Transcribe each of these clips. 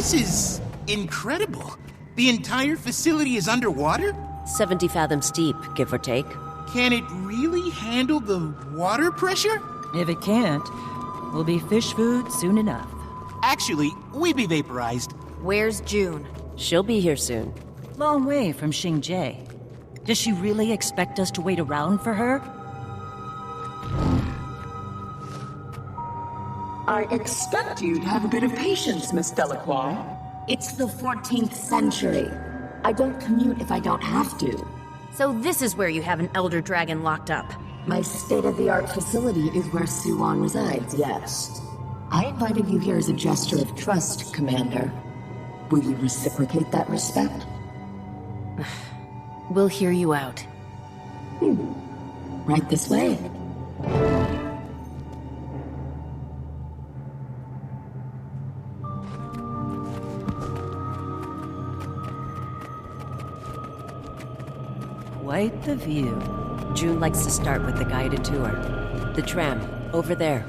This is incredible. The entire facility is underwater? 70 fathoms deep, give or take. Can it really handle the water pressure? If it can't, we'll be fish food soon enough. Actually, we be vaporized. Where's June? She'll be here soon. Long way from Xingjie. Does she really expect us to wait around for her? I expect you to have a bit of patience, Miss Delacroix. It's the 14th century. I don't commute if I don't have to. So this is where you have an Elder Dragon locked up. My state-of-the-art facility is where Suwon resides, yes. I invited you here as a gesture of trust, Commander. Will you reciprocate that respect? We'll hear you out. Right this way. Quite the view. June likes to start with the guided tour. The tram, over there.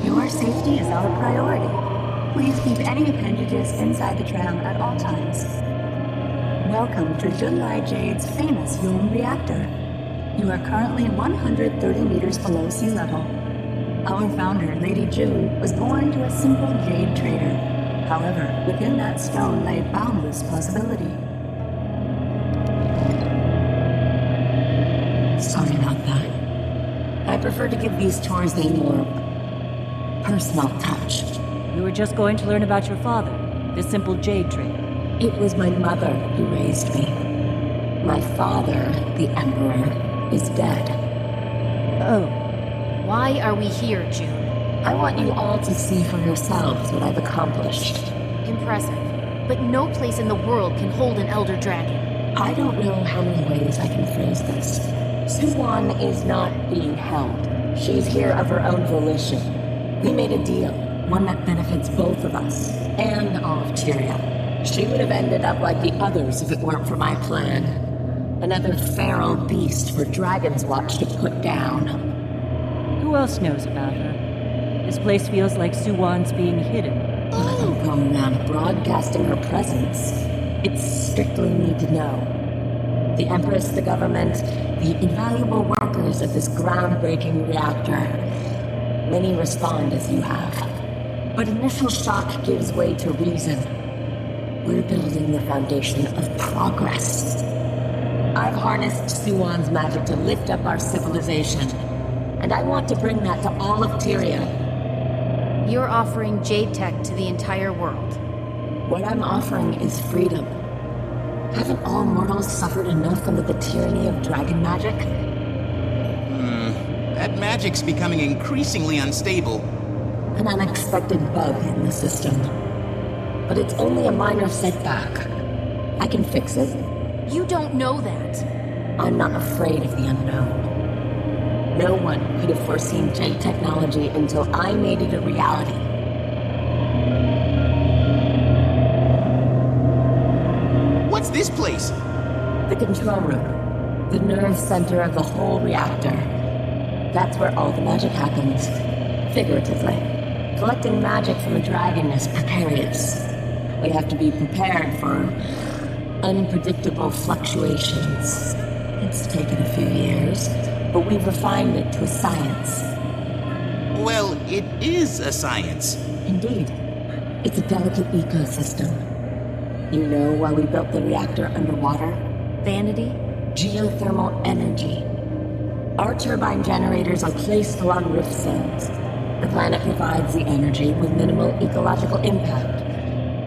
Your safety is our priority. Please keep any appendages inside the tram at all times. Welcome to Junlai Jade's famous Yulm reactor. You are currently 130 meters below sea level. Our founder, Lady June, was born to a simple jade trader. However, within that stone lay boundless possibility. Sorry about that. I prefer to give these tours a more personal touch. You were just going to learn about your father, the simple jade trader. It was my mother who raised me. My father, the Emperor, is dead. Oh, Why are we here, June? I want you all to see for yourselves what I've accomplished. Impressive. But no place in the world can hold an Elder Dragon. I don't know how many ways I can phrase this. Suwon is not being held. She's here of her own volition. We made a deal, one that benefits both of us, and all of Tyria. She would have ended up like the others if it weren't for my plan. Another feral beast for Dragon's Watch to put down. who else knows about her? This place feels like Suwon's being hidden. I don't go around broadcasting her presence. It's strictly need to know. The Empress, the government, the invaluable workers of this groundbreaking reactor. Many respond as you have. But initial shock gives way to reason. We're building the foundation of progress. I've harnessed Suwon's magic to lift up our civilization, and I want to bring that to all of Tyria. You're offering Jade Tech to the entire world. What I'm offering is freedom. Haven't all mortals suffered enough under the tyranny of dragon magic? That magic's becoming increasingly unstable. An unexpected bug in the system. But it's only a minor setback. I can fix it. You don't know that. I'm not afraid of the unknown. No one could have foreseen Jade technology until I made it a reality. What's this place? The control room. The nerve center of the whole reactor. That's where all the magic happens. Figuratively. Collecting magic from a dragon is precarious. We have to be prepared for unpredictable fluctuations. It's taken a few years, but we've refined it to a science. Well, it is a science. Indeed. It's a delicate ecosystem. You know why we built the reactor underwater? Vanity? Geothermal energy. Our turbine generators are placed along rift zones. The planet provides the energy with minimal ecological impact.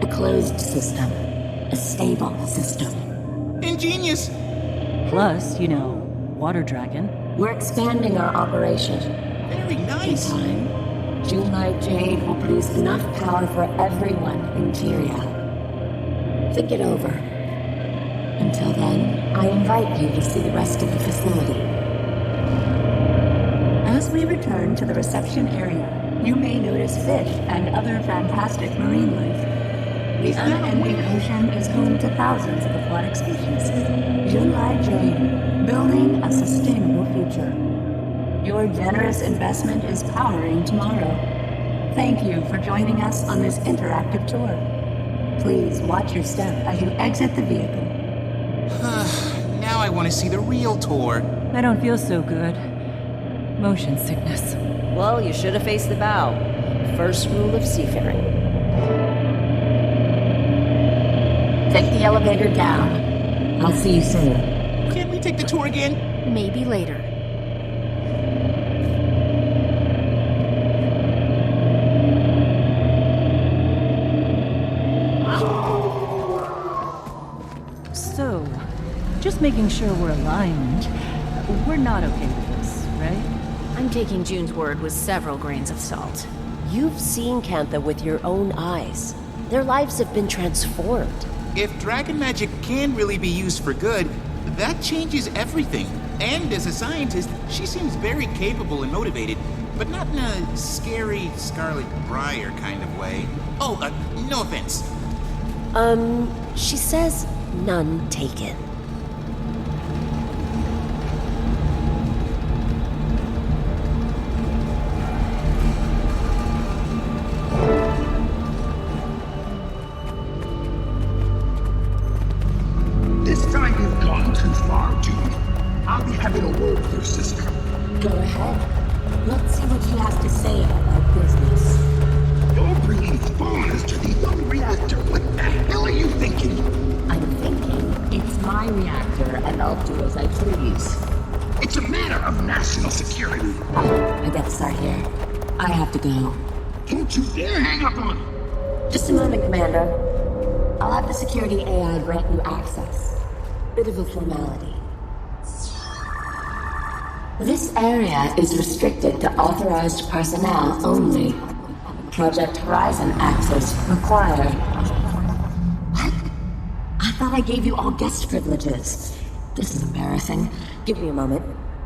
A closed system. A stable system. Ingenious. Plus, water dragon. We're expanding our operation. Very nice. In time, Junlai Jade will produce enough power for everyone in Tyria. Think it over. Until then, I invite you to see the rest of the facility. As we return to the reception area, you may notice fish and other fantastic marine life. The unending ocean is home to thousands of aquatic species. Junlai Jade, building a sustainable future. Your generous investment is powering tomorrow. Thank you for joining us on this interactive tour. Please watch your step as you exit the vehicle. Now I want to see the real tour. I don't feel so good. Motion sickness. Well, you should have faced the bow. First rule of seafaring. Take the elevator down. I'll see you soon. Can't we take the tour again? Maybe later. So, just making sure we're aligned. We're not okay with this, right? I'm taking June's word with several grains of salt. You've seen Cantha with your own eyes. Their lives have been transformed. If dragon magic can really be used for good, that changes everything. And as a scientist, she seems very capable and motivated, but not in a scary Scarlet Briar kind of way. Oh, no offense. She says none taken. This time you've gone too far, June. I'll be having a word with your sister. Go ahead. Let's see what she has to say about business. You're bringing foreigners to the young reactor. What the hell are you thinking? I'm thinking it's my reactor and I'll do as I please. It's a matter of national security. I gotta start here. I have to go. Don't you dare hang up on me. Just a moment, Commander. I'll have the security AI grant you access. Bit of a formality. This area is restricted to authorized personnel only. Project Horizon access required. What? I thought I gave you all guest privileges. This is embarrassing. Give me a moment.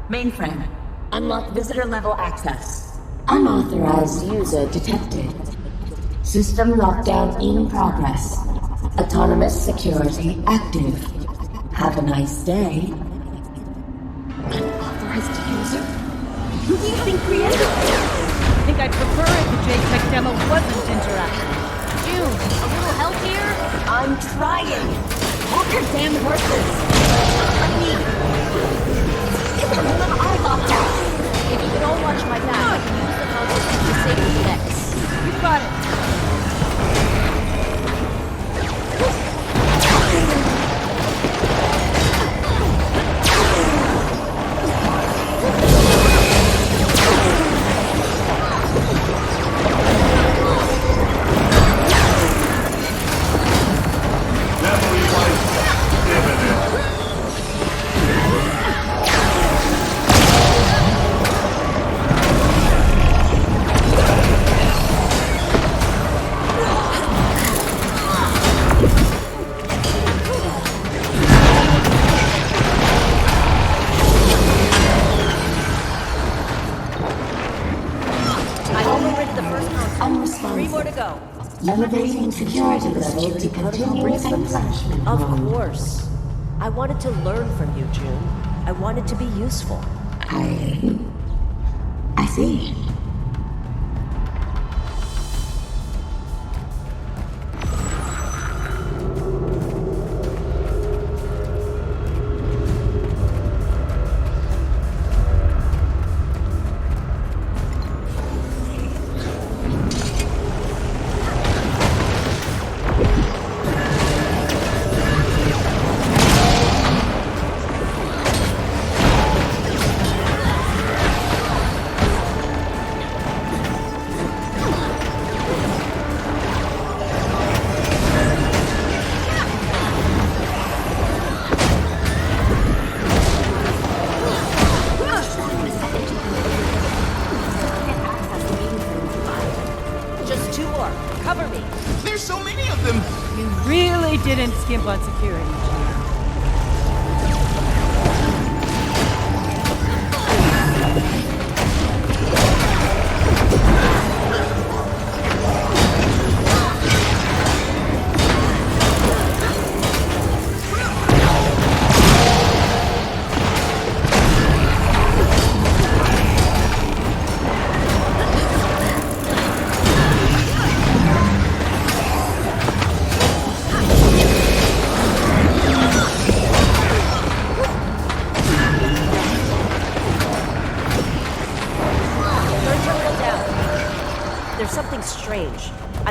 Mainframe. Unlock visitor level access. Unauthorized user detected. System lockdown in progress. Autonomous security active. Have a nice day. Unauthorized user? Who do you think created it? I think I'd prefer if the JTech demo wasn't interactive. June, a little help here? I'm trying. Walk your damn horses. I mean, it's one of our lockdown. If you could all watch my back, I can use the console to disable the decks. You've got it. Elevating security level to continuous replenishment. Of course. I wanted to learn from you, June. I wanted to be useful. I see. Didn't skimp on security.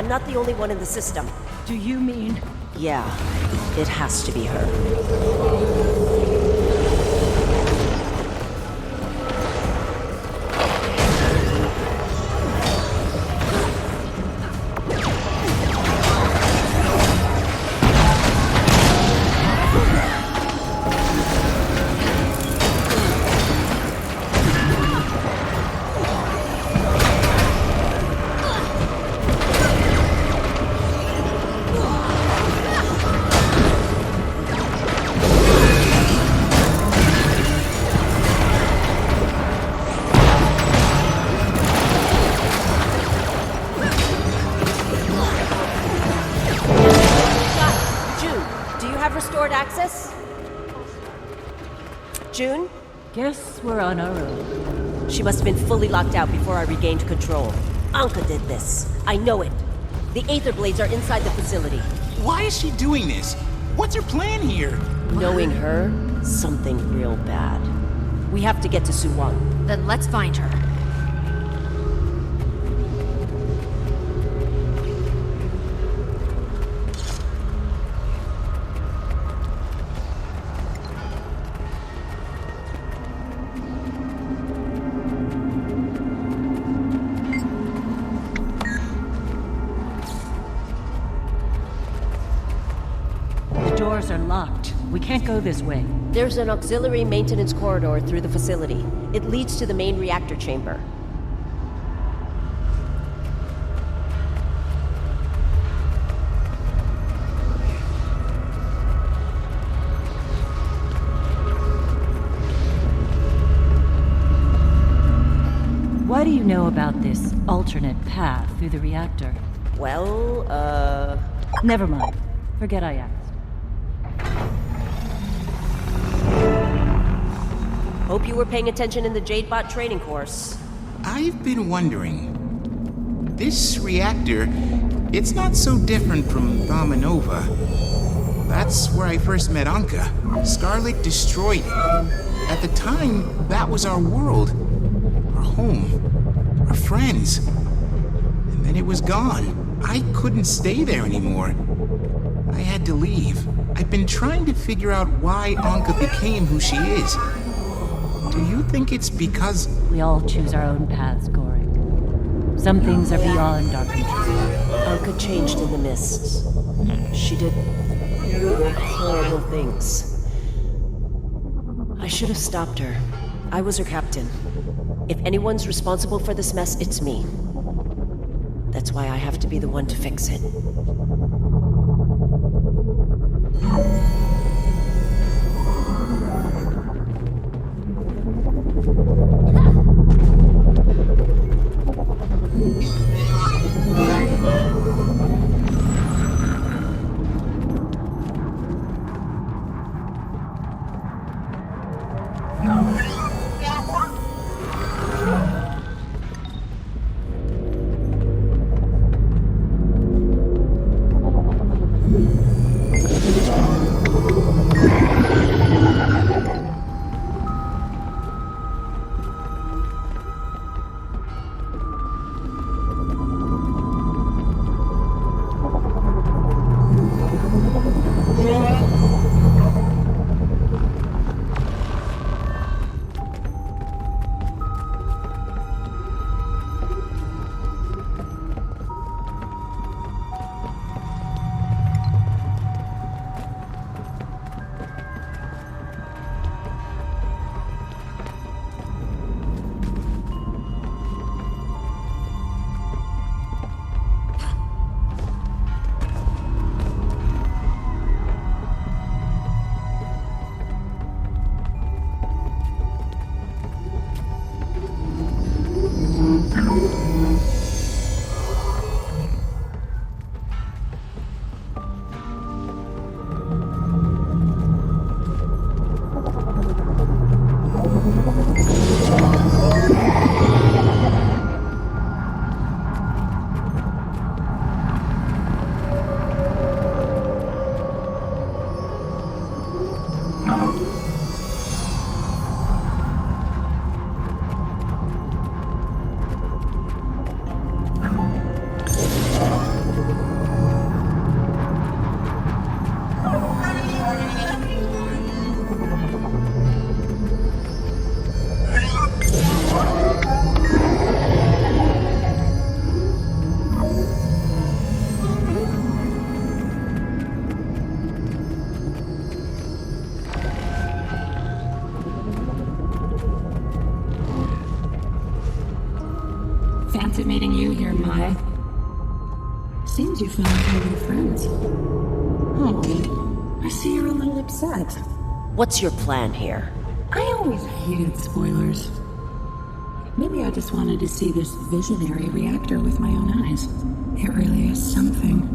I'm not the only one in the system. Do you mean... Yeah, it has to be her. Restored access? June? Guess we're on our own. She must have been fully locked out before I regained control. Anka did this. I know it. The Aether Blades are inside the facility. Why is she doing this? What's her plan here? Knowing her, something real bad. We have to get to Suwon. Then let's find her. Doors are locked. We can't go this way. There's an auxiliary maintenance corridor through the facility. It leads to the main reactor chamber. What do you know about this alternate path through the reactor? Well, Never mind. Forget I asked. Hope you were paying attention in the Jadebot training course. I've been wondering. This reactor, it's not so different from Dominova. That's where I first met Anka. Scarlet destroyed it. At the time, that was our world. Our home. Our friends. And then it was gone. I couldn't stay there anymore. I had to leave. I've been trying to figure out why Anka became who she is. Do you think it's because... We all choose our own paths, Goring. Some things are beyond our control. Anka changed in the mists. She did horrible things. I should have stopped her. I was her captain. If anyone's responsible for this mess, it's me. That's why I have to be the one to fix it. to meeting you here, Mai. Seems you found some new friends. Oh, I see you're a little upset. What's your plan here? I always hated spoilers. Maybe I just wanted to see this visionary reactor with my own eyes. It really is something.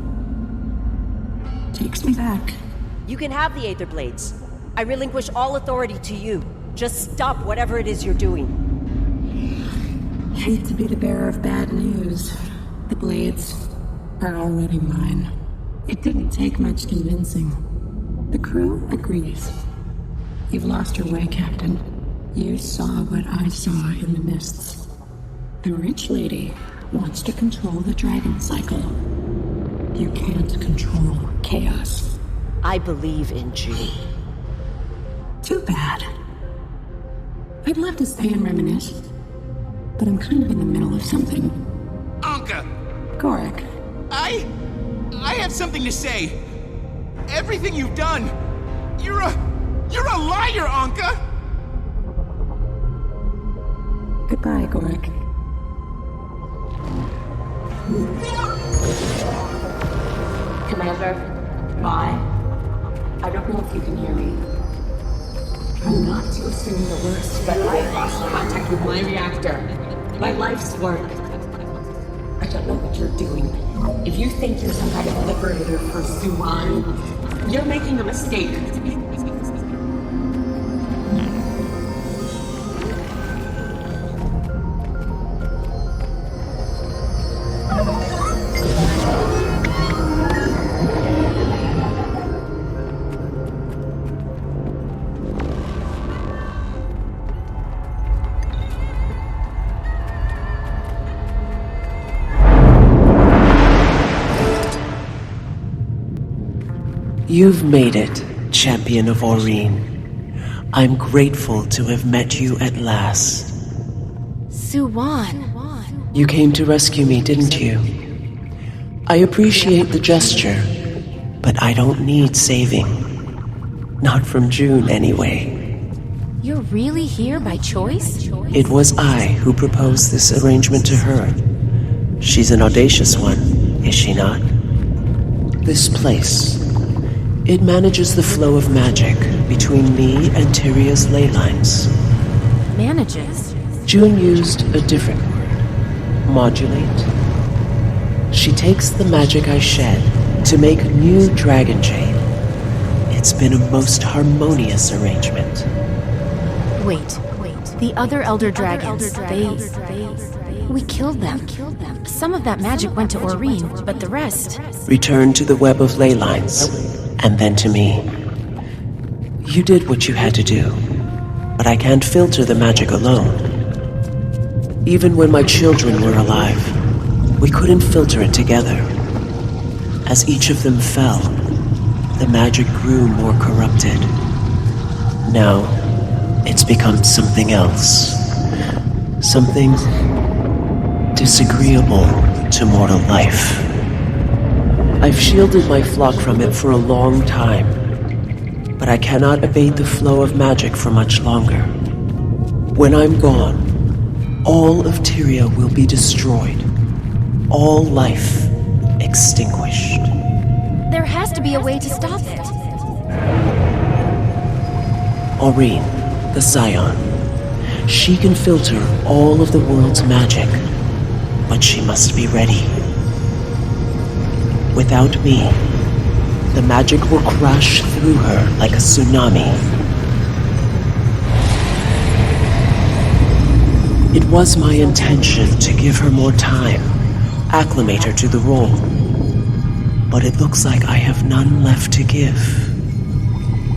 Takes me back. You can have the Aether Blades. I relinquish all authority to you. Just stop whatever it is you're doing. Hate to be the bearer of bad news. The blades are already mine. It didn't take much convincing. The crew agrees. You've lost your way, Captain. You saw what I saw in the mists. The rich lady wants to control the dragon cycle. You can't control chaos. I believe in June. Too bad. I'd love to stay and reminisce, but I'm kind of in the middle of something. Anka! Gorik. I have something to say. Everything you've done, you're a liar, Anka! Goodbye, Gorik. Commander, Mai, I don't know if you can hear me. Try not to assume the worst, but I lost contact with my reactor. My life's work. I don't know what you're doing. If you think you're some kind of liberator for Suwan, you're making a mistake. You've made it, Champion of Aurene. I'm grateful to have met you at last. Suwan. You came to rescue me, didn't you? I appreciate the gesture, but I don't need saving. Not from June, anyway. You're really here by choice? It was I who proposed this arrangement to her. She's an audacious one, is she not? This place, it manages the flow of magic between me and Tyria's ley lines. Manages? June used a different word. Modulate. She takes the magic I shed to make new dragon jade. It's been a most harmonious arrangement. Wait. The other Elder Dragons, we killed them. Some of that magic went to Aurene, but the rest... Return to the web of ley lines, and then to me. You did what you had to do, but I can't filter the magic alone. Even when my children were alive, we couldn't filter it together. As each of them fell, the magic grew more corrupted. Now, it's become something else. Something disagreeable to mortal life. I've shielded my flock from it for a long time, but I cannot abate the flow of magic for much longer. When I'm gone, all of Tyria will be destroyed. All life extinguished. There has to be a way to stop it. Aurene, the Scion. She can filter all of the world's magic, but she must be ready. Without me, the magic will crash through her like a tsunami. It was my intention to give her more time, acclimate her to the role. But it looks like I have none left to give.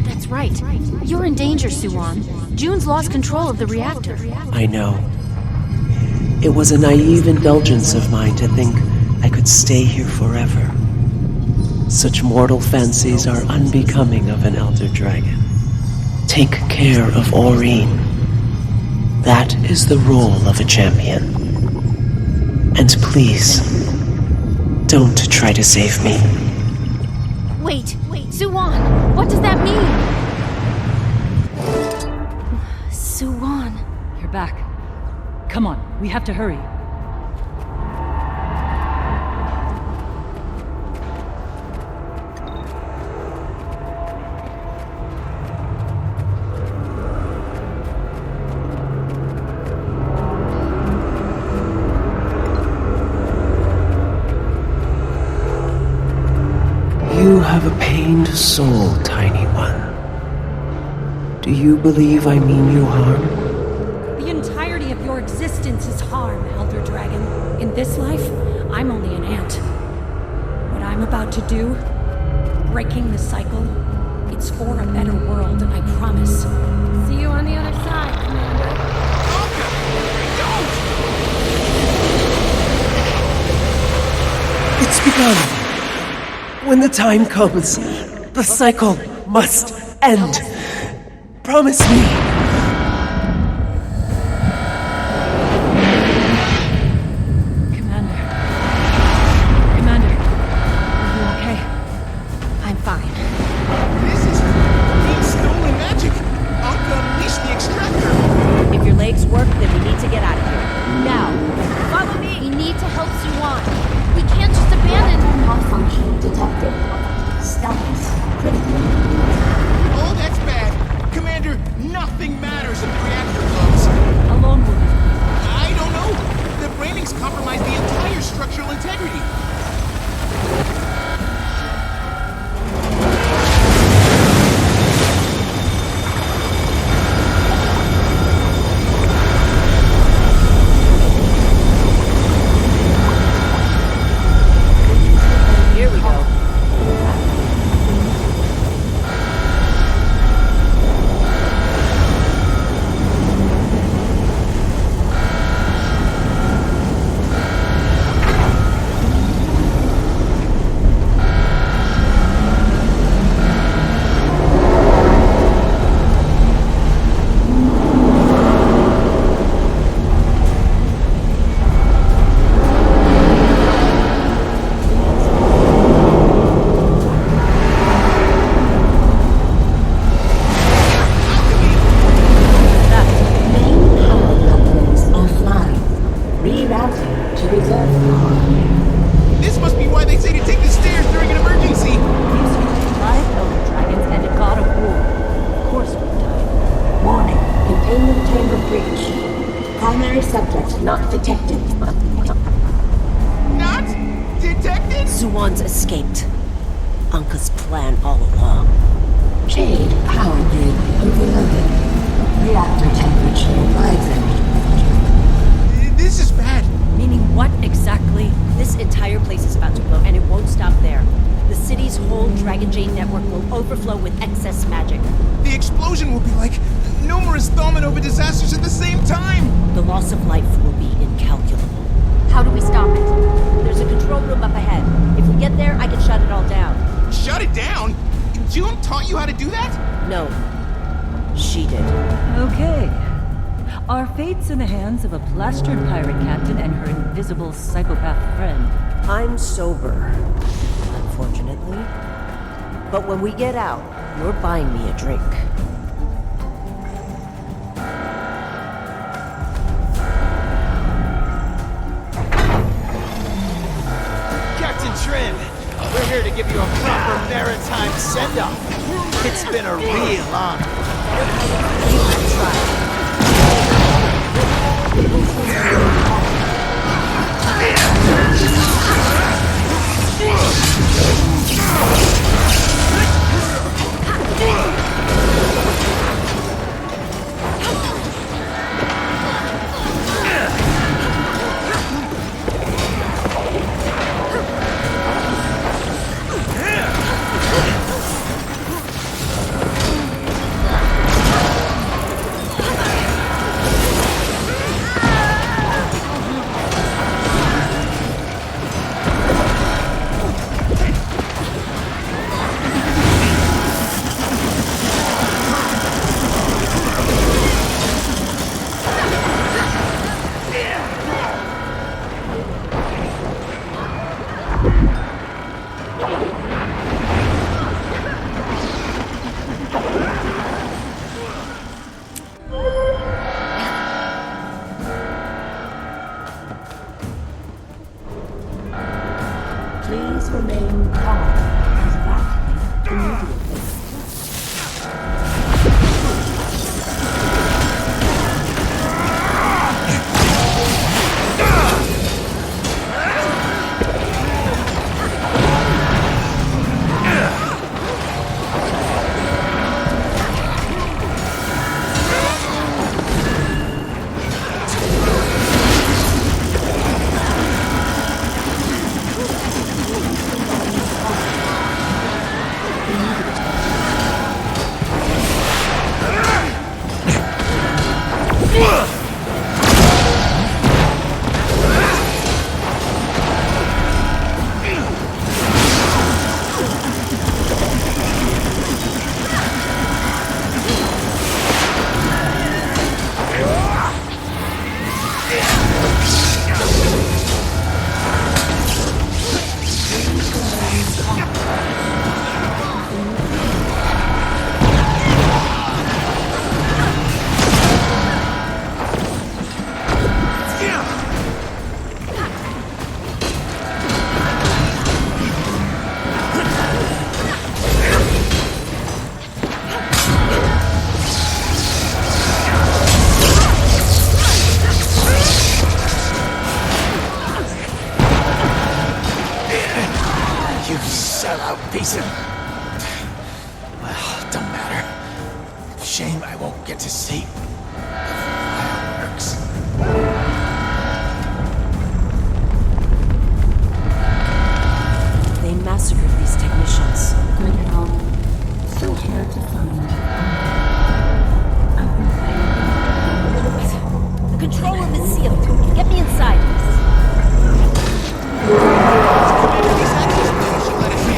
That's right. You're in danger, Suwan. June's lost control of the reactor. I know. It was a naive indulgence of mine to think I could stay here forever. Such mortal fancies are unbecoming of an elder dragon. Take care of Aurene. That is the role of a champion. And please, don't try to save me. Wait, Suwan, what does that mean? Suwan. You're back. Come on, we have to hurry. unstained soul, Tiny One. Do you believe I mean you harm? The entirety of your existence is harm, Elder Dragon. In this life, I'm only an ant. What I'm about to do, breaking the cycle, it's for a better world, and I promise. See you on the other side, Commander. It's begun. When the time comes, the cycle must end. Promise me. Commander, are you okay? I'm fine. This is stolen magic. Anka unleashed the extractor. If your legs work, then we need to get out of here. Now, follow me! We need to help Suwan. We can't just abandon. Malfunction detected. Status critical. Oh, that's bad. Commander, nothing matters if the reactor blows. How long will this be? I don't know. The brainings compromise the entire structural integrity. Here we go. Main power couplings offline. Rerouting to reserve power. This must be why they say to take the stairs during an emergency. These are 5 Elder Dragons and a god of war. Of course we've died. Warning. Containment chamber breach. Primary subject not detected. Not detected? Suwan's escaped. Anka's plan all along. Jade power grid overloaded. Reactor temperature rising. This is bad. Meaning what exactly? This entire place is about to blow, and it won't stop there. The city's whole Dragon Jade network will overflow with excess magic. The explosion will be like numerous Thaumanova disasters at the same time. The loss of life will be incalculable. How do we stop it? There's a control room up ahead. If we get there, I can shut it all down. Shut it down? June taught you how to do that? No. She did. Okay. Our fate's in the hands of a plastered pirate captain and her invisible psychopath friend. I'm sober, unfortunately. But when we get out, you're buying me a drink. Captain Trin, we're here to give you a proper maritime send-off. It's been a real honor. Try. You sellout piece of... Well, don't matter. Shame I won't get to see fireworks. They massacred these technicians. Good help. So hard to find. I've been fighting. The control room is sealed. Get me inside. These access codes should let us in.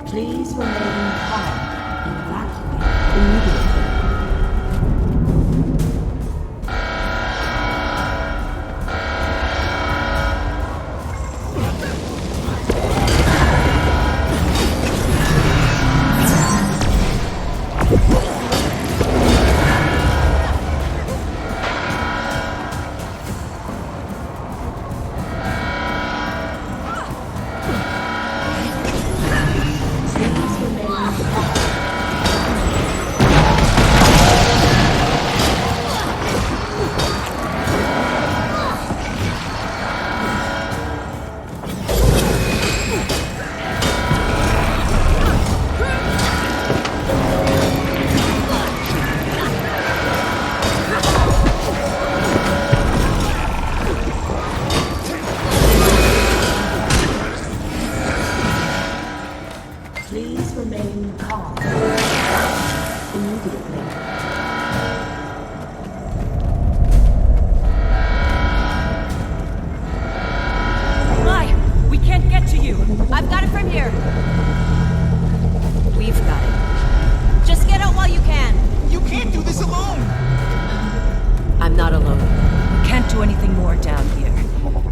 Please remain calm and evacuate immediately. Please remain calm. Immediately. Mai, we can't get to you. I've got it from here. We've got it. Just get out while you can. You can't do this alone. I'm not alone. We can't do anything more down here.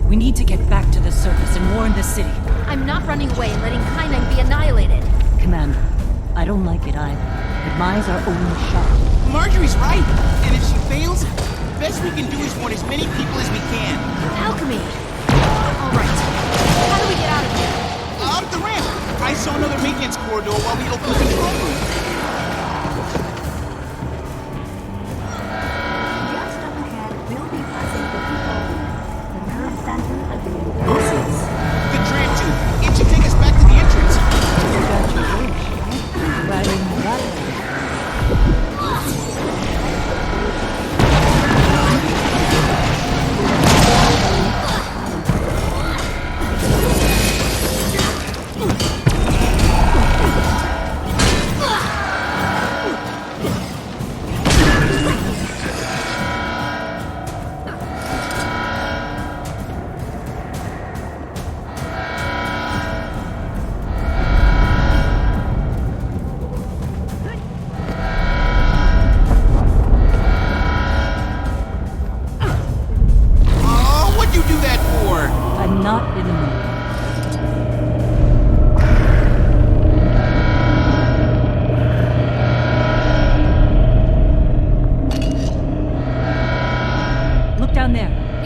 We need to get back to the surface and warn the city. I'm not running away and letting Kaineng be annihilated. Commander, I don't like it either, but Mai's our only shot. Marjorie's right. And if she fails, the best we can do is warn as many people as we can. Alchemy! Alright. How do we get out of here? Up the ramp. I saw another maintenance corridor while we opened the control room. Just up ahead, we'll be passing the control room, the nerve center of the universe. The tram tube. It should take us back to the entrance.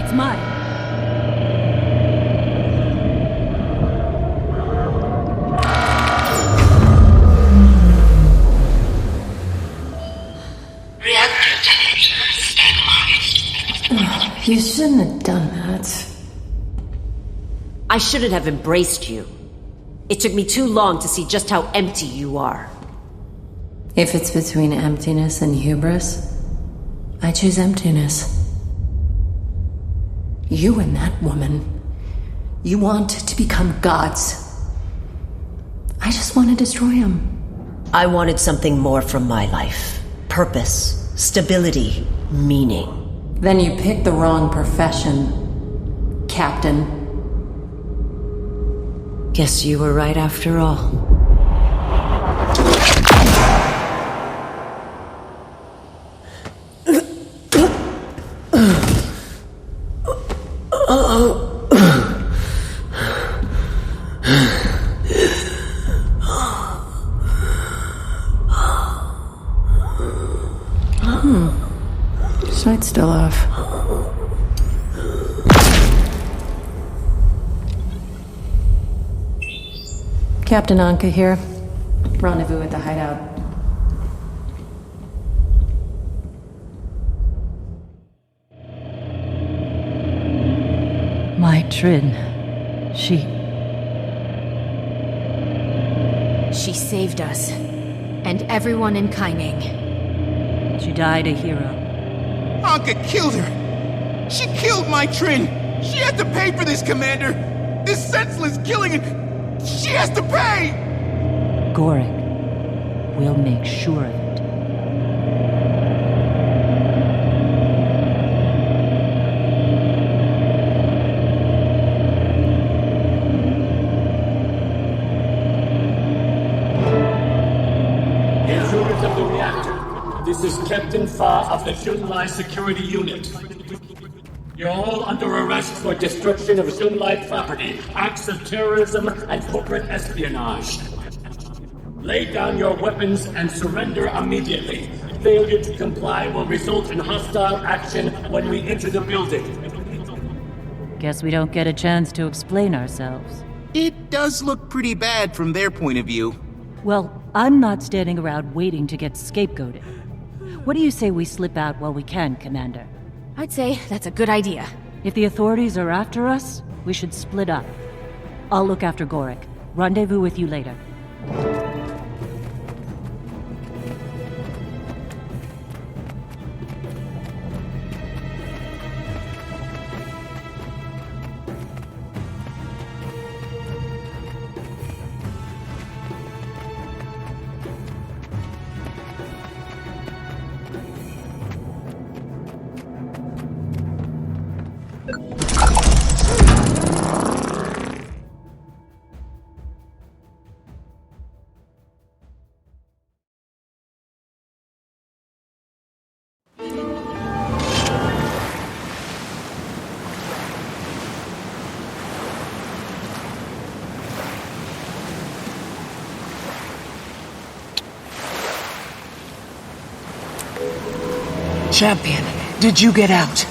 It's mine. You shouldn't have done that. I shouldn't have embraced you. It took me too long to see just how empty you are. If it's between emptiness and hubris, I choose emptiness. You and that woman, you want to become gods. I just want to destroy them. I wanted something more from my life. Purpose, stability, meaning. Then you picked the wrong profession, Captain. Guess you were right after all. Sight's still off. Captain Anka here. Rendezvous at the hideout. My Trin. She saved us. And everyone in Kaineng. She died a hero. Anka killed her! She killed my Trin! She had to pay for this, Commander! This senseless killing, and she has to pay! Gorik. We'll make sure of it. Intruders of the reactor. This is Captain Fa of the Xunlai Security Unit. You're all under arrest for destruction of Xunlai property, acts of terrorism, and corporate espionage. Lay down your weapons and surrender immediately. Failure to comply will result in hostile action when we enter the building. Guess we don't get a chance to explain ourselves. It does look pretty bad from their point of view. Well, I'm not standing around waiting to get scapegoated. What do you say we slip out while we can, Commander? I'd say that's a good idea. If the authorities are after us, we should split up. I'll look after Gorik. Rendezvous with you later. Champion, did you get out?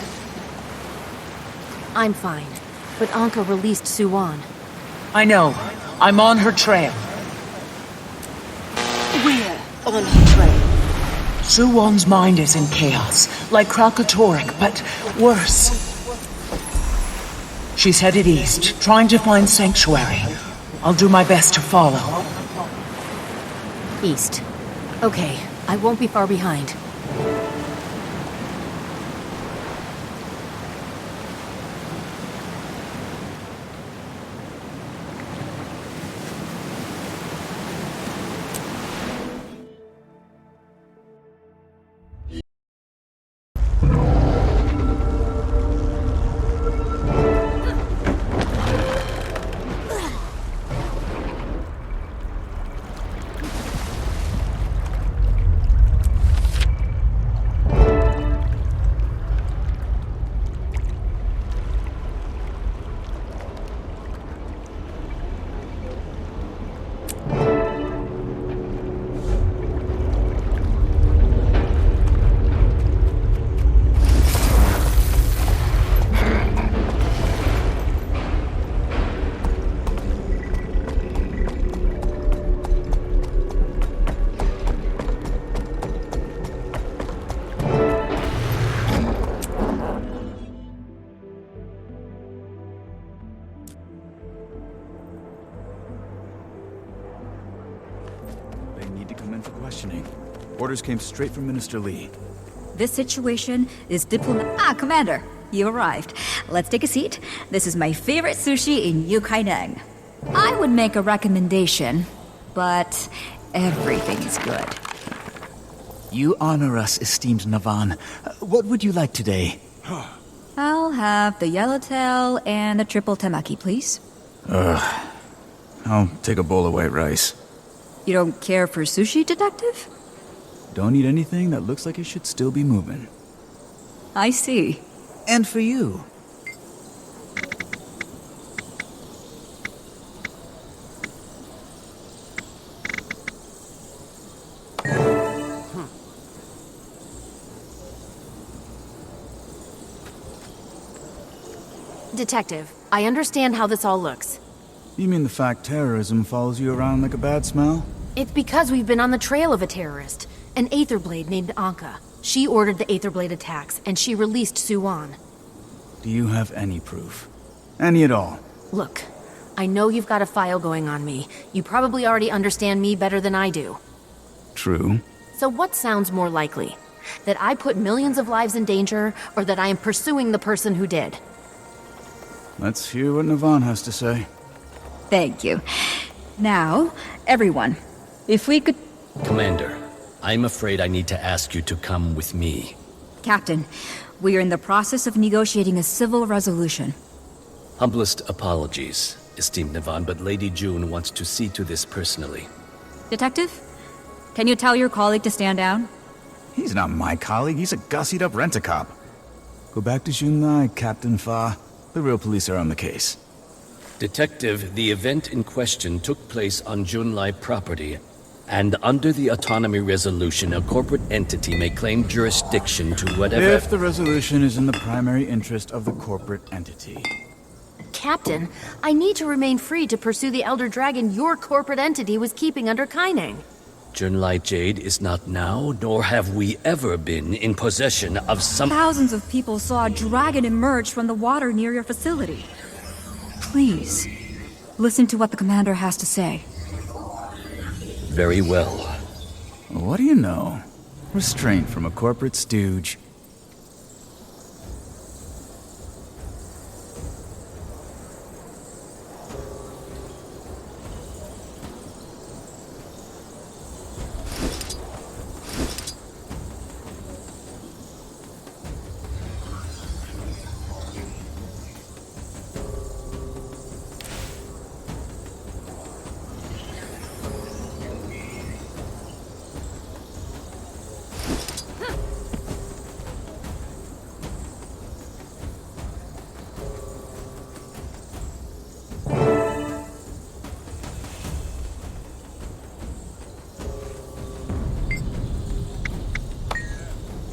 I'm fine. But Anka released Suwan. I know. I'm on her trail. We're on her trail. Suwon's mind is in chaos, like Kralkatorrik, but worse. She's headed east, trying to find sanctuary. I'll do my best to follow. East. Okay, I won't be far behind. questioning. Orders came straight from Minister Lee. This situation is Commander, you arrived. Let's take a seat. This is my favorite sushi in Yukaineng. I would make a recommendation, but everything is good. You honor us, esteemed Navan. What would you like today? I'll have the yellowtail and the triple temaki, please. I'll take a bowl of white rice. You don't care for sushi, Detective? Don't eat anything that looks like it should still be moving. I see. And for you. Detective, I understand how this all looks. You mean the fact terrorism follows you around like a bad smell? It's because we've been on the trail of a terrorist, an Aetherblade named Anka. She ordered the Aetherblade attacks, and she released Suwan. Do you have any proof? Any at all? Look, I know you've got a file going on me. You probably already understand me better than I do. True. So what sounds more likely? That I put millions of lives in danger, or that I am pursuing the person who did? Let's hear what Navan has to say. Thank you. Now, everyone, if we could... Commander, I'm afraid I need to ask you to come with me. Captain, we are in the process of negotiating a civil resolution. Humblest apologies, esteemed Navan, but Lady June wants to see to this personally. Detective, can you tell your colleague to stand down? He's not my colleague, he's a gussied-up rent-a-cop. Go back to Junlai, Captain Fa. The real police are on the case. Detective, the event in question took place on Junlai property, and under the autonomy resolution, a corporate entity may claim jurisdiction to whatever... If the resolution is in the primary interest of the corporate entity. Captain, I need to remain free to pursue the Elder Dragon your corporate entity was keeping under Kaineng. Junlai Jade is not now, nor have we ever been, in possession of some... Thousands of people saw a dragon emerge from the water near your facility. Please, listen to what the commander has to say. Very well. What do you know? Restraint from a corporate stooge.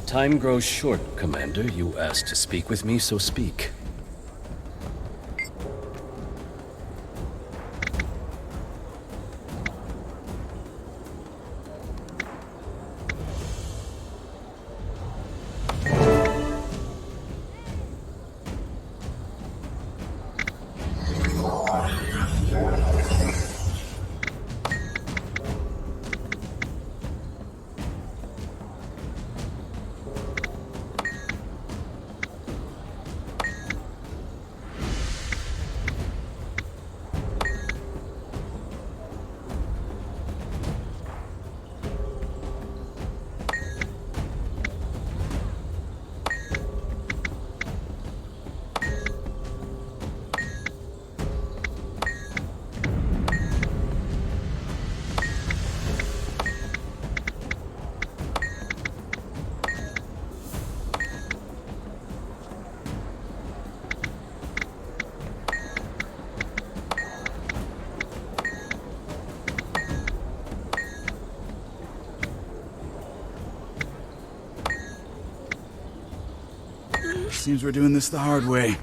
Time grows short, Commander. You asked to speak with me, so speak. Seems we're doing this the hard way.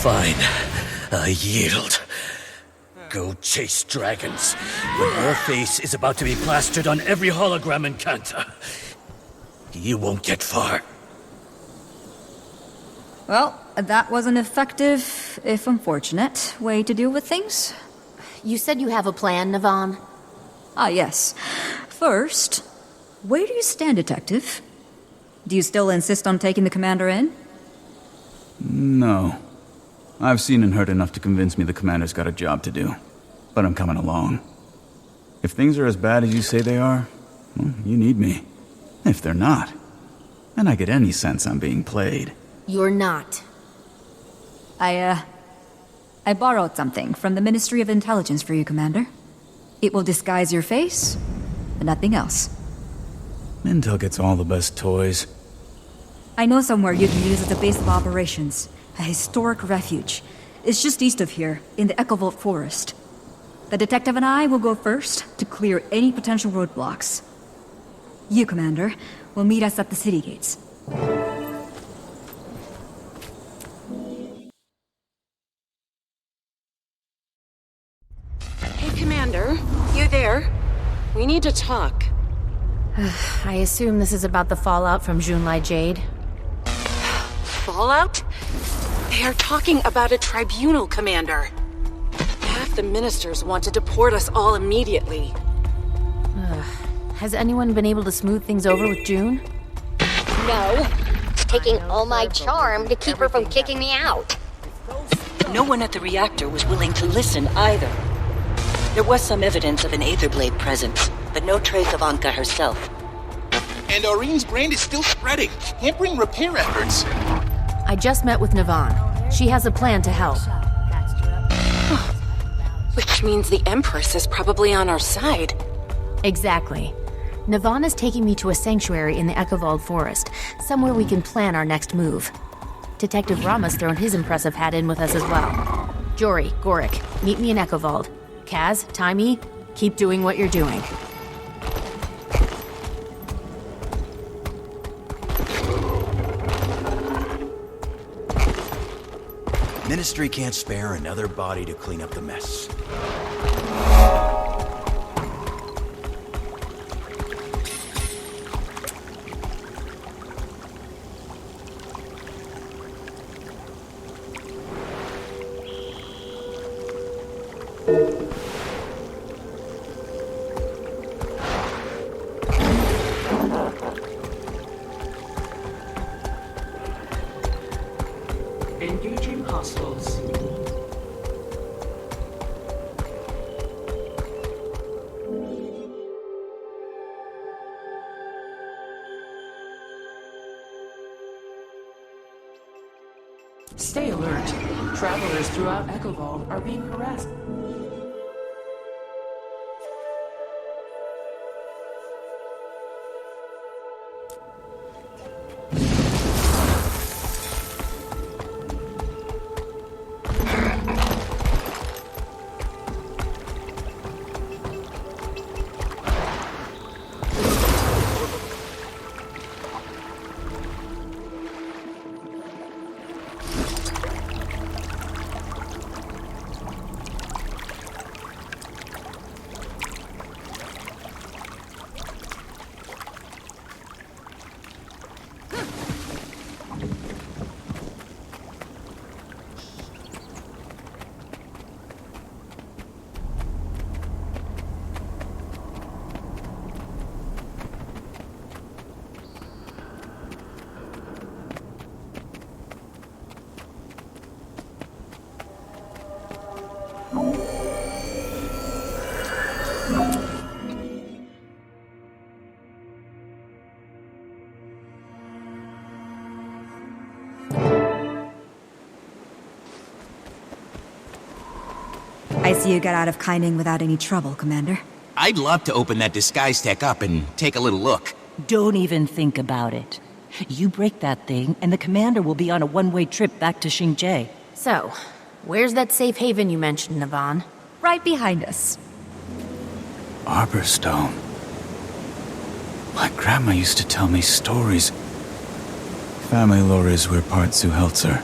Fine. I yield. Go chase dragons. When your face is about to be plastered on every hologram in Kanta. You won't get far. Well, that was an effective, if unfortunate, way to deal with things. You said you have a plan, Navan? Ah, yes. First, where do you stand, Detective? Do you still insist on taking the commander in? No. I've seen and heard enough to convince me the commander's got a job to do. But I'm coming along. If things are as bad as you say they are, well, you need me. If they're not, then I get any sense I'm being played. You're not. I borrowed something from the Ministry of Intelligence for you, Commander. It will disguise your face, and nothing else. Intel gets all the best toys. I know somewhere you can use as a base of operations. A historic refuge. It's just east of here, in the Echovolt Forest. The detective and I will go first to clear any potential roadblocks. You, Commander, will meet us at the city gates. Hey, Commander. You there? We need to talk. I assume this is about the fallout from Junlai Jade. Fallout? They are talking about a tribunal, Commander. Half the ministers want to deport us all immediately. Has anyone been able to smooth things over with June? No. It's taking all my charm to keep her from kicking me out. No one at the reactor was willing to listen either. There was some evidence of an Aetherblade presence, but no trace of Anka herself. And Aureen's brand is still spreading, hampering repair efforts. I just met with Navan. She has a plan to help. Which means the Empress is probably on our side. Exactly. Navan is taking me to a sanctuary in the Echovold Forest, somewhere we can plan our next move. Detective Rama's thrown his impressive hat in with us as well. Jory, Gorik, meet me in Echovold. Kaz, Taimi, keep doing what you're doing. Ministry can't spare another body to clean up the mess. Engaging hostiles. Stay alert. Travelers throughout Echovold are being harassed. I see you got out of Kaining without any trouble, Commander. I'd love to open that disguise tech up and take a little look. Don't even think about it. You break that thing, and the commander will be on a one-way trip back to Xingzhou. So, where's that safe haven you mentioned, Navan? Right behind us. Arborstone. My grandma used to tell me stories. Family lore is we're part Zuhelzer.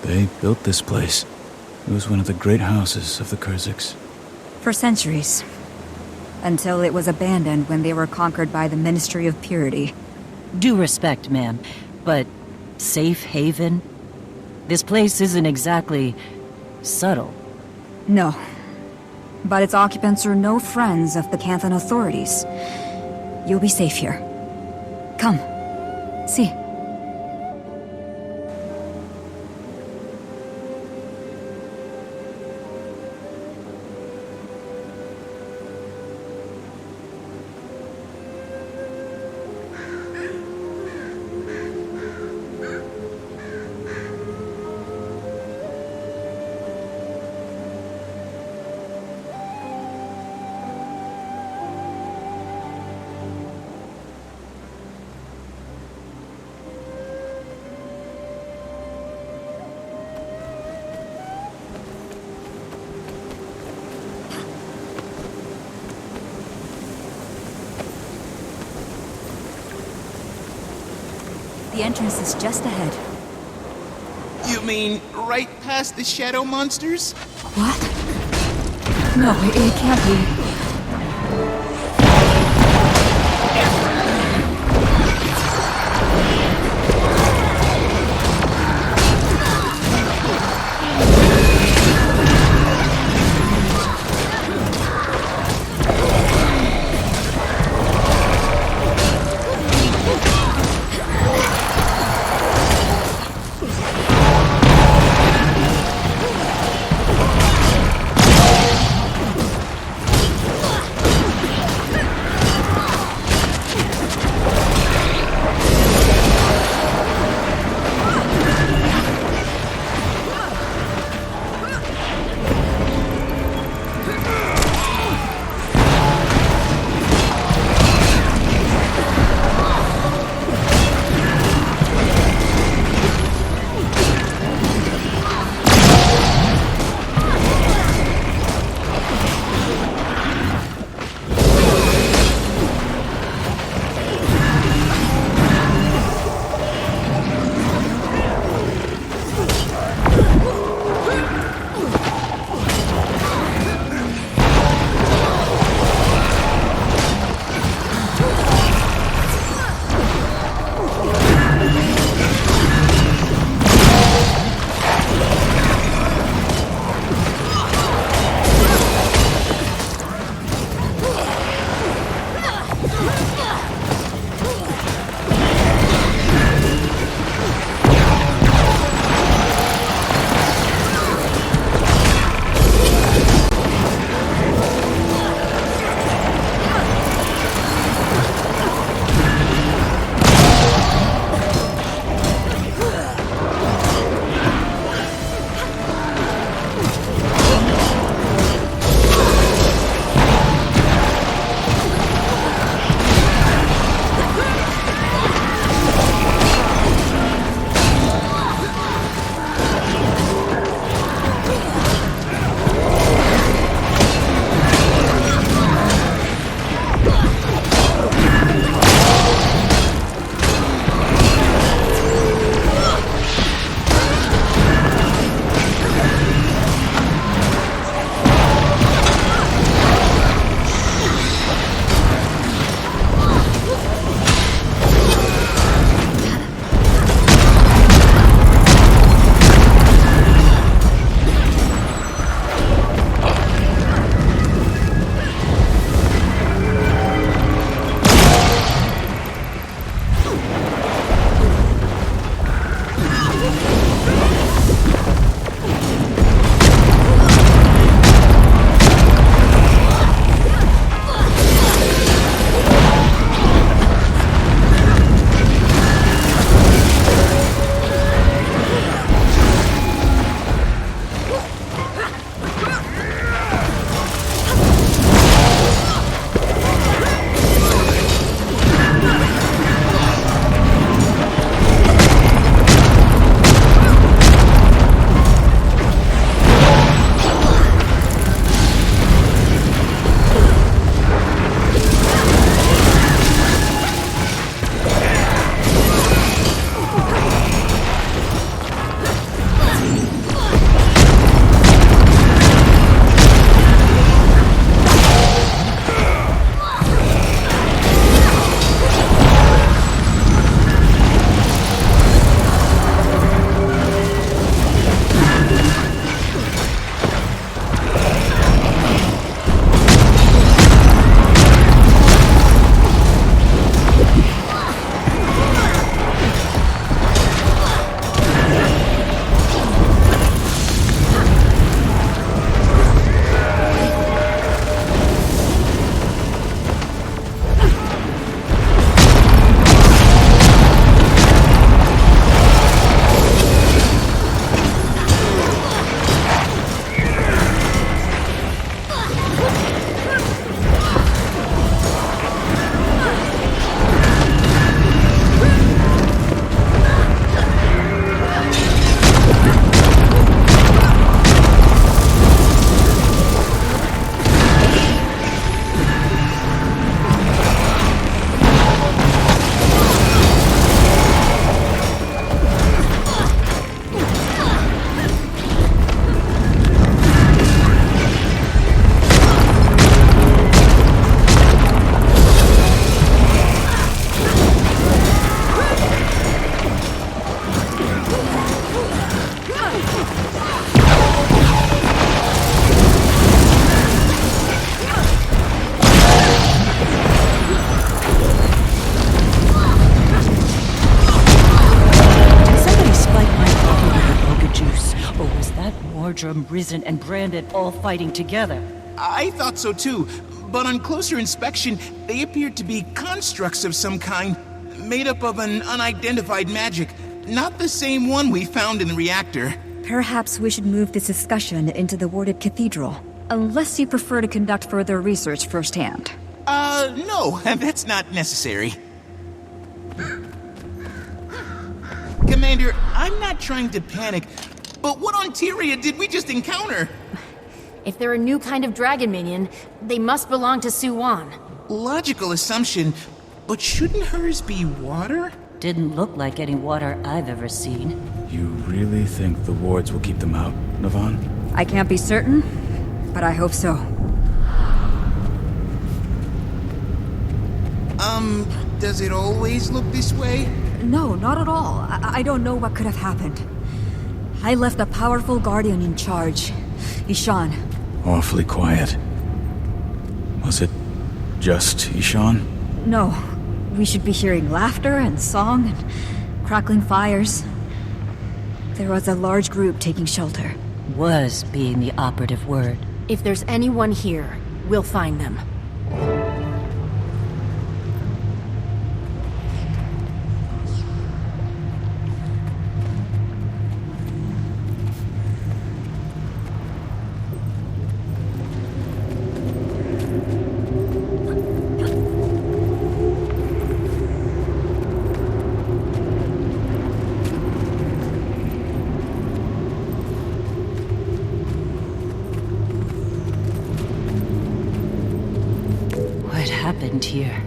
They built this place. It was one of the great houses of the Kurziks. For centuries. Until it was abandoned when they were conquered by the Ministry of Purity. Due respect, ma'am, but safe haven? This place isn't exactly subtle. No. But its occupants are no friends of the Canthan authorities. You'll be safe here. Come. See. The entrance is just ahead. You mean right past the shadow monsters? What? No, it can't be. Marjoram, Risen, and Brandon all fighting together. I thought so too, but on closer inspection, they appeared to be constructs of some kind, made up of an unidentified magic, not the same one we found in the reactor. Perhaps we should move this discussion into the warded cathedral, unless you prefer to conduct further research firsthand. No, that's not necessary. Commander, I'm not trying to panic, but what on Tyria did we just encounter? If they're a new kind of dragon minion, they must belong to Suwan. Logical assumption, but shouldn't hers be water? Didn't look like any water I've ever seen. You really think the wards will keep them out, Navan? I can't be certain, but I hope so. Does it always look this way? No, not at all. I don't know what could have happened. I left a powerful guardian in charge, Ishan. Awfully quiet. Was it just Ishan? No, we should be hearing laughter and song and crackling fires. There was a large group taking shelter. Was being the operative word. If there's anyone here, we'll find them. Here.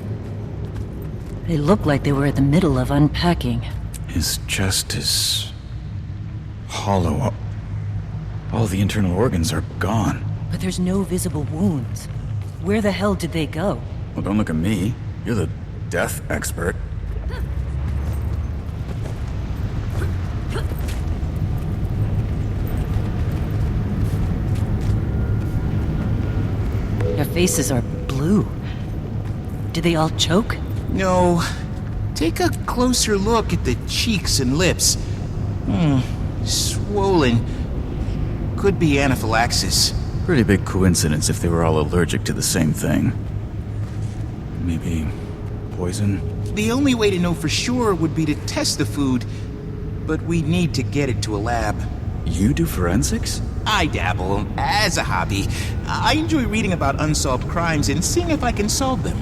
They look like they were in the middle of unpacking. His chest is hollow. All the internal organs are gone. But there's no visible wounds. Where the hell did they go? Well, don't look at me. You're the death expert. Their faces are blue. Did they all choke? No. Take a closer look at the cheeks and lips. Swollen. Could be anaphylaxis. Pretty big coincidence if they were all allergic to the same thing. Maybe poison? The only way to know for sure would be to test the food, but we need to get it to a lab. You do forensics? I dabble, as a hobby. I enjoy reading about unsolved crimes and seeing if I can solve them.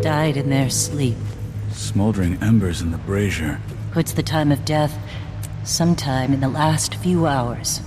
Died in their sleep. Smoldering embers in the brazier. Puts the time of death sometime in the last few hours.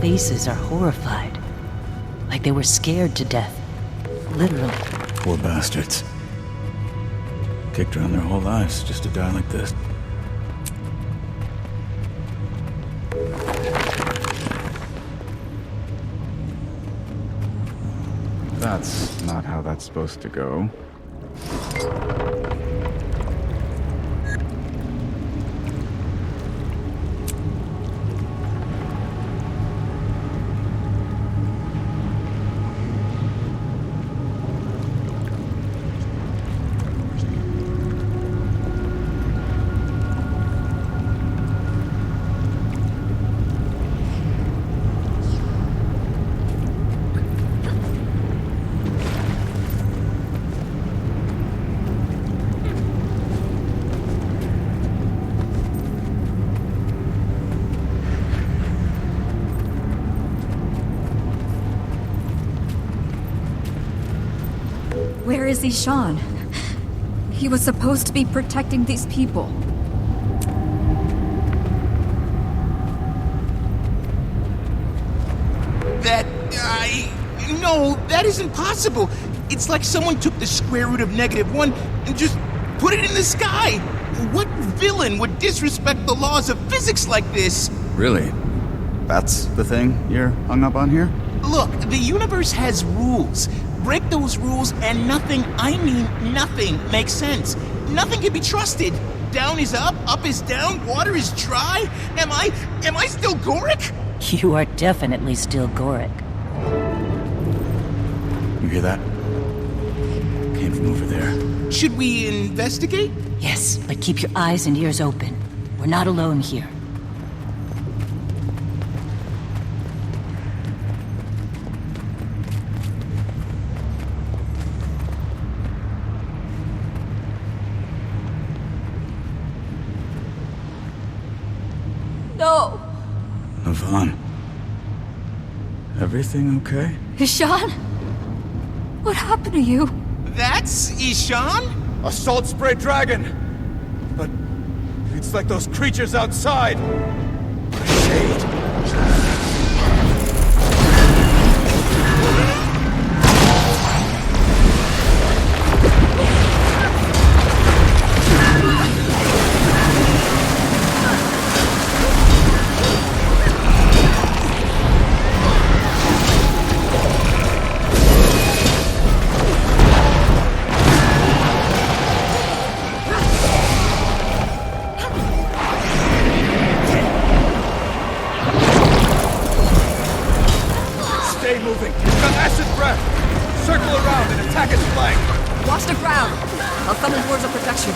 Faces are horrified. Like they were scared to death. Literally. Poor bastards. Kicked around their whole lives just to die like this. That's not how that's supposed to go. Where is Ishan? He was supposed to be protecting these people. No, that isn't possible. It's like someone took the square root of -1 and just put it in the sky. What villain would disrespect the laws of physics like this? Really? That's the thing you're hung up on here? Look, the universe has rules. Break those rules and nothing, I mean nothing, makes sense. Nothing can be trusted. Down is up is down, water is dry. Am I still Gorick? You are definitely still Gorick. You hear that? Came from over there. Should we investigate? Yes, but keep your eyes and ears open. We're not alone here. No! Navon. Everything okay? Ishan? What happened to you? That's Ishan? A salt spray dragon! But it's like those creatures outside! A shade! Stay moving! It's got acid breath! Circle around and attack its flank! Watch the ground! I'll summon words of protection.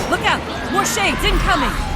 Look out! More shades incoming!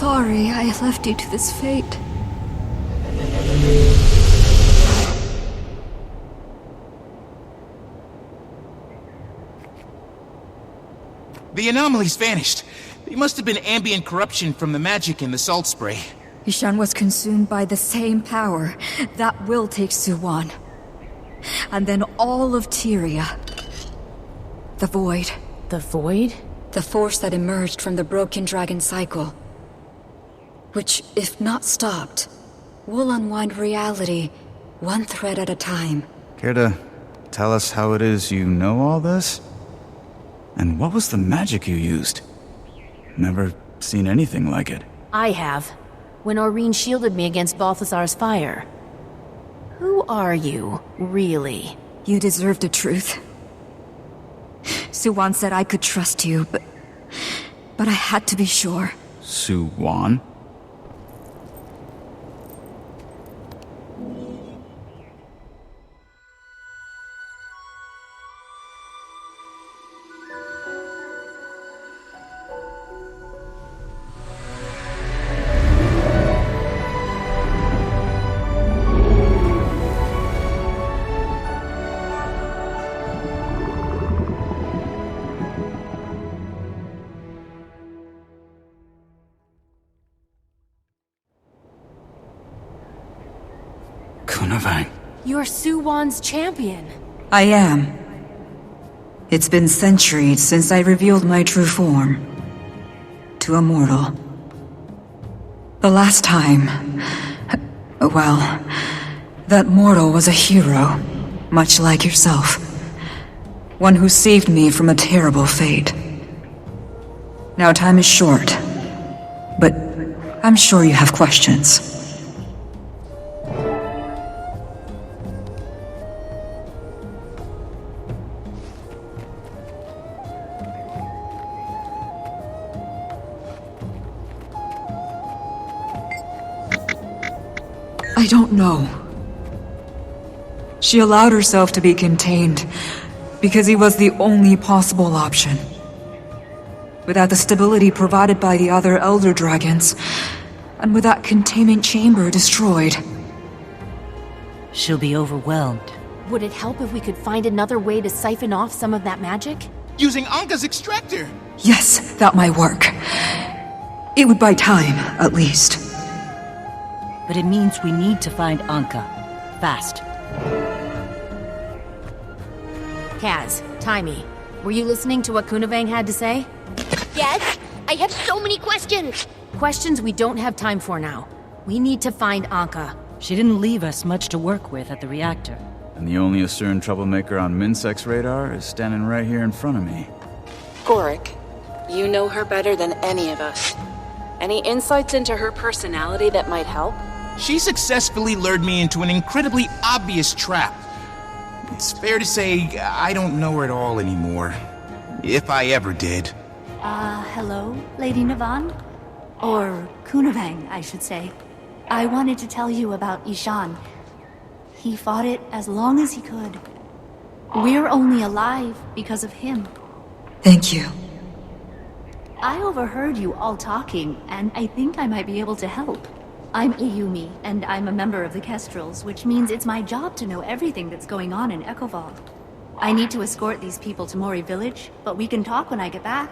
sorry I left you to this fate. The anomaly's vanished. It must have been ambient corruption from the magic in the salt spray. Ishan was consumed by the same power that will take Suwon. And then all of Tyria. The Void. The Void? The force that emerged from the broken dragon cycle. which, if not stopped, will unwind reality one thread at a time. Care to tell us how it is you know all this? And what was the magic you used? Never seen anything like it. I have. When Aurene shielded me against Balthazar's fire. Who are you, really? You deserve the truth. Suwan said I could trust you, but I had to be sure. Suwan? Kunavang. You're Suwan's champion. I am. It's been centuries since I revealed my true form to a mortal. The last time, well, that mortal was a hero, much like yourself. One who saved me from a terrible fate. Now time is short, but I'm sure you have questions. I don't know. She allowed herself to be contained because he was the only possible option. Without the stability provided by the other Elder Dragons, and with that containment chamber destroyed. She'll be overwhelmed. Would it help if we could find another way to siphon off some of that magic? Using Anka's extractor! Yes, that might work. It would buy time, at least. But it means we need to find Anka. Fast. Kaz, Taimi, were you listening to what Kunavang had to say? Yes? I have so many questions! Questions we don't have time for now. We need to find Anka. She didn't leave us much to work with at the reactor. And the only Asuran troublemaker on Minsec's radar is standing right here in front of me. Gorik, you know her better than any of us. Any insights into her personality that might help? She successfully lured me into an incredibly obvious trap. It's fair to say I don't know her at all anymore. If I ever did. Hello, Lady Navan? Or Kunavang, I should say. I wanted to tell you about Ishan. He fought it as long as he could. We're only alive because of him. Thank you. I overheard you all talking, and I think I might be able to help. I'm Ayumi, and I'm a member of the Kestrels, which means it's my job to know everything that's going on in Echovault. I need to escort these people to Mori Village, but we can talk when I get back.